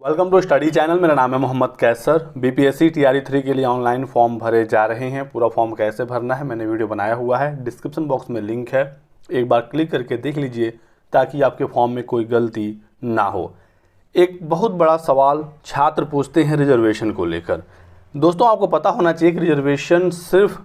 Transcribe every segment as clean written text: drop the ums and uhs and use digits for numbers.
Welcome to study channel. मेरा नाम है मोहम्मद कैसर। बीपीएससी टीआरई 3 के लिए ऑनलाइन फॉर्म भरे जा रहे हैं। पूरा फॉर्म कैसे भरना है मैंने वीडियो बनाया हुआ है, डिस्क्रिप्शन बॉक्स में लिंक है, एक बार क्लिक करके देख लीजिए ताकि आपके फॉर्म में कोई गलती ना हो। एक बहुत बड़ा सवाल छात्र पूछते हैं रिजर्वेशन को लेकर। दोस्तों, आपको पता होना चाहिए कि रिजर्वेशन सिर्फ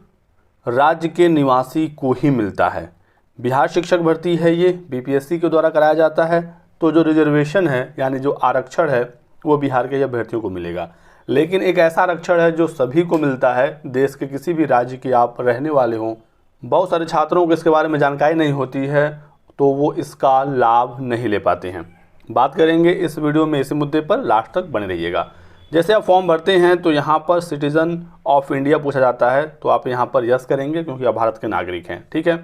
राज्य के निवासी को ही मिलता है। बिहार शिक्षक भर्ती है, ये बीपीएससी के द्वारा कराया जाता है। तो जो रिजर्वेशन है यानी जो आरक्षण है वो बिहार के अभ्यर्थियों को मिलेगा। लेकिन एक ऐसा आरक्षण है जो सभी को मिलता है, देश के किसी भी राज्य के आप रहने वाले हों। बहुत सारे छात्रों को इसके बारे में जानकारी नहीं होती है तो वो इसका लाभ नहीं ले पाते हैं। बात करेंगे इस वीडियो में इसी मुद्दे पर, लास्ट तक बने रहिएगा। जैसे आप फॉर्म भरते हैं तो यहाँ पर सिटीज़न ऑफ इंडिया पूछा जाता है, तो आप यहाँ पर यस करेंगे क्योंकि आप भारत के नागरिक हैं। ठीक है।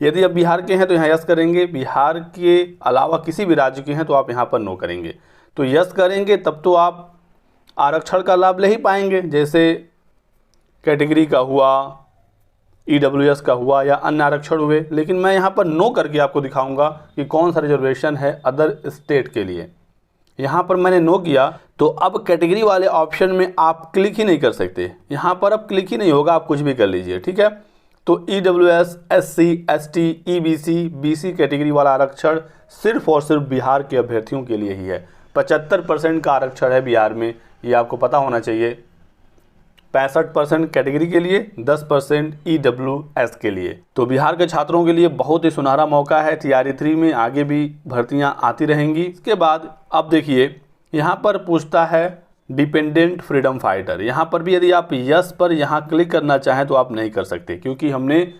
यदि आप बिहार के हैं तो यहाँ यस करेंगे, बिहार के अलावा किसी भी राज्य के हैं तो आप यहाँ पर नो करेंगे। तो यस करेंगे तब तो आप आरक्षण का लाभ ले ही पाएंगे, जैसे कैटेगरी का हुआ, ईडब्ल्यूएस का हुआ या अन्य आरक्षण हुए। लेकिन मैं यहाँ पर नो करके आपको दिखाऊंगा कि कौन सा रिजर्वेशन है अदर स्टेट के लिए। यहाँ पर मैंने नो किया तो अब कैटेगरी वाले ऑप्शन में आप क्लिक ही नहीं कर सकते। यहाँ पर अब क्लिक ही नहीं होगा, आप कुछ भी कर लीजिए। ठीक है। तो EWS, SC, ST, EBC, BC category वाला आरक्षण सिर्फ और सिर्फ बिहार के अभ्यर्थियों के लिए ही है। 75% का आरक्षण है बिहार में, ये आपको पता होना चाहिए। 65% कैटेगरी के लिए, 10% ईडब्ल्यूएस के लिए। तो बिहार के छात्रों के लिए बहुत ही सुनहरा मौका है। टीआरई 3 में आगे भी भर्तियां आती रहेंगी। इसके बाद अब देखिए यहाँ पर पूछता है डिपेंडेंट फ्रीडम फाइटर। यहाँ पर भी यदि आप यस पर यहाँ क्लिक करना चाहें तो आप नहीं कर सकते क्योंकि हमने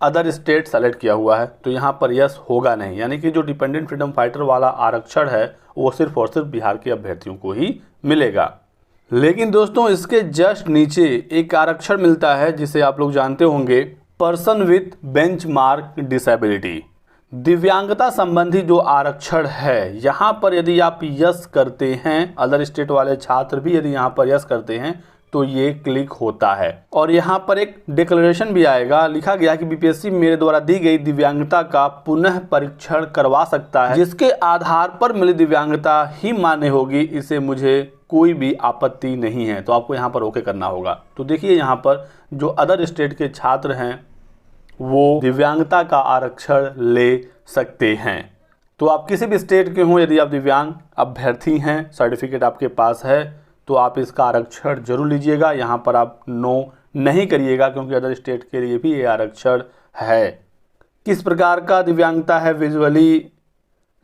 अदर स्टेट सेलेक्ट किया हुआ है, तो यहाँ पर यस होगा नहीं। यानी कि जो डिपेंडेंट फ्रीडम फाइटर वाला आरक्षण है वो सिर्फ और सिर्फ बिहार के अभ्यर्थियों को ही मिलेगा। लेकिन दोस्तों, इसके जस्ट नीचे एक आरक्षण मिलता है जिसे आप लोग जानते होंगे, पर्सन विथ बेंचमार्क डिसेबिलिटी। दिव्यांगता संबंधी जो आरक्षण है, यहाँ पर यदि आप यस करते हैं, अदर स्टेट वाले छात्र भी यदि यहाँ पर यस करते हैं तो ये क्लिक होता है। और यहाँ पर एक डिक्लेरेशन भी आएगा, लिखा गया कि बीपीएससी मेरे द्वारा दी गई दिव्यांगता का पुनः परीक्षण करवा सकता है, जिसके आधार पर मिली दिव्यांगता ही मान्य होगी, इसे मुझे कोई भी आपत्ति नहीं है। तो आपको यहाँ पर ओके करना होगा। तो देखिए यहाँ पर जो अदर स्टेट के छात्र हैं वो दिव्यांगता का आरक्षण ले सकते हैं। तो आप किसी भी स्टेट के हों, यदि आप दिव्यांग अभ्यर्थी हैं, सर्टिफिकेट आपके पास है, तो आप इसका आरक्षण जरूर लीजिएगा। यहाँ पर आप नो नहीं करिएगा क्योंकि अदर स्टेट के लिए भी ये आरक्षण है। किस प्रकार का दिव्यांगता है? Visually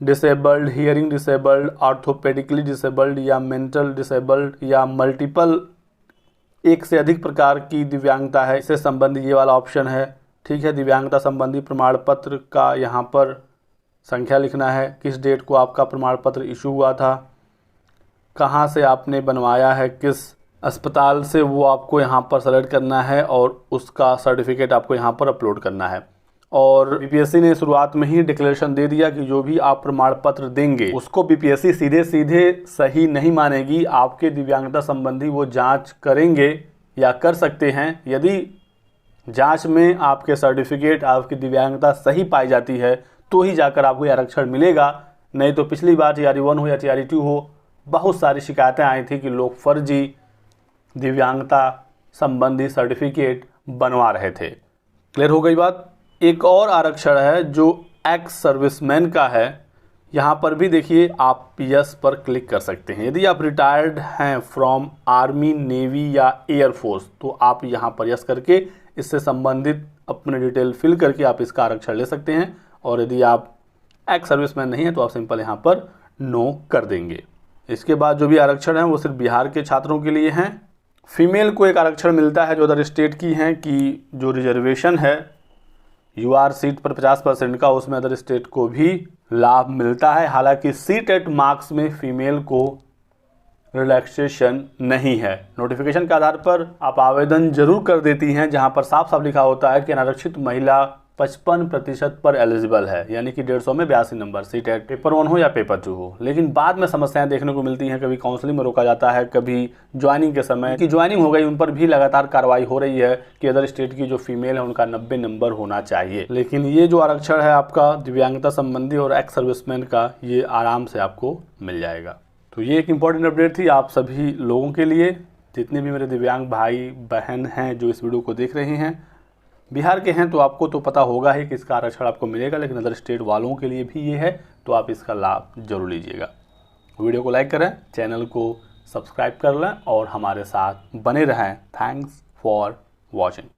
disabled, hearing disabled, orthopedically disabled या मेंटल डिसेबल्ड या मल्टीपल, एक से अधिक प्रकार की दिव्यांगता है, इससे संबंधित ये वाला ऑप्शन है। ठीक है। दिव्यांगता संबंधी प्रमाण पत्र का यहाँ पर संख्या लिखना है, किस डेट को आपका प्रमाण पत्र इशू हुआ था, कहाँ से आपने बनवाया है, किस अस्पताल से, वो आपको यहाँ पर सेलेक्ट करना है और उसका सर्टिफिकेट आपको यहाँ पर अपलोड करना है। और बीपीएससी ने शुरुआत में ही डिक्लेरेशन दे दिया कि जो भी आप प्रमाण पत्र देंगे उसको बीपीएससी सीधे सीधे सही नहीं मानेगी। आपके दिव्यांगता संबंधी वो जांच करेंगे या कर सकते हैं। यदि जांच में आपके सर्टिफिकेट, आपकी दिव्यांगता सही पाई जाती है तो ही जाकर आपको आरक्षण मिलेगा। नहीं तो पिछली बार टीआरई 1 हो या टीआरई 2 हो, बहुत सारी शिकायतें आई थी कि लोग फर्जी दिव्यांगता संबंधी सर्टिफिकेट बनवा रहे थे। क्लियर हो गई बात। एक और आरक्षण है जो एक्स सर्विसमैन का है। यहाँ पर भी देखिए आप यस पर क्लिक कर सकते हैं। यदि आप रिटायर्ड हैं फ्रॉम आर्मी, नेवी या एयरफोर्स तो आप यहाँ पर यस करके इससे संबंधित अपने डिटेल फिल करके आप इसका आरक्षण ले सकते हैं। और यदि आप एक्स सर्विसमैन नहीं है तो आप सिंपल यहाँ पर नो कर देंगे। इसके बाद जो भी आरक्षण है वो सिर्फ बिहार के छात्रों के लिए हैं। फीमेल को एक आरक्षण मिलता है जो अदर स्टेट की हैं कि जो रिजर्वेशन है यूआर सीट पर 50% का, उसमें अदर स्टेट को भी लाभ मिलता है। हालांकि सीटेट मार्क्स में फीमेल को रिलैक्सेशन नहीं है। नोटिफिकेशन के आधार पर आप आवेदन जरूर कर देती हैं, जहां पर साफ साफ लिखा होता है कि अनारक्षित महिला 55% पर एलिजिबल है, यानी कि 150 में 82 नंबर, सीटेट पेपर 1 हो या पेपर 2 हो। लेकिन बाद में समस्याएं देखने को मिलती हैं, कभी काउंसलिंग में रोका जाता है, कभी ज्वाइनिंग के समय की ज्वाइनिंग हो गई उन पर भी लगातार कार्रवाई हो रही है कि अदर स्टेट की जो फीमेल है उनका 90 नंबर होना चाहिए। लेकिन ये जो आरक्षण है आपका दिव्यांगता संबंधी और एक्स सर्विसमैन का, ये आराम से आपको मिल जाएगा। तो ये एक इम्पॉर्टेंट अपडेट थी आप सभी लोगों के लिए, जितने भी मेरे दिव्यांग भाई बहन हैं जो इस वीडियो को देख रहे हैं। बिहार के हैं तो आपको तो पता होगा ही कि इसका आरक्षण आपको मिलेगा, लेकिन अदर स्टेट वालों के लिए भी ये है, तो आप इसका लाभ जरूर लीजिएगा। वीडियो को लाइक करें, चैनल को सब्सक्राइब कर लें और हमारे साथ बने रहें। Thanks for watching.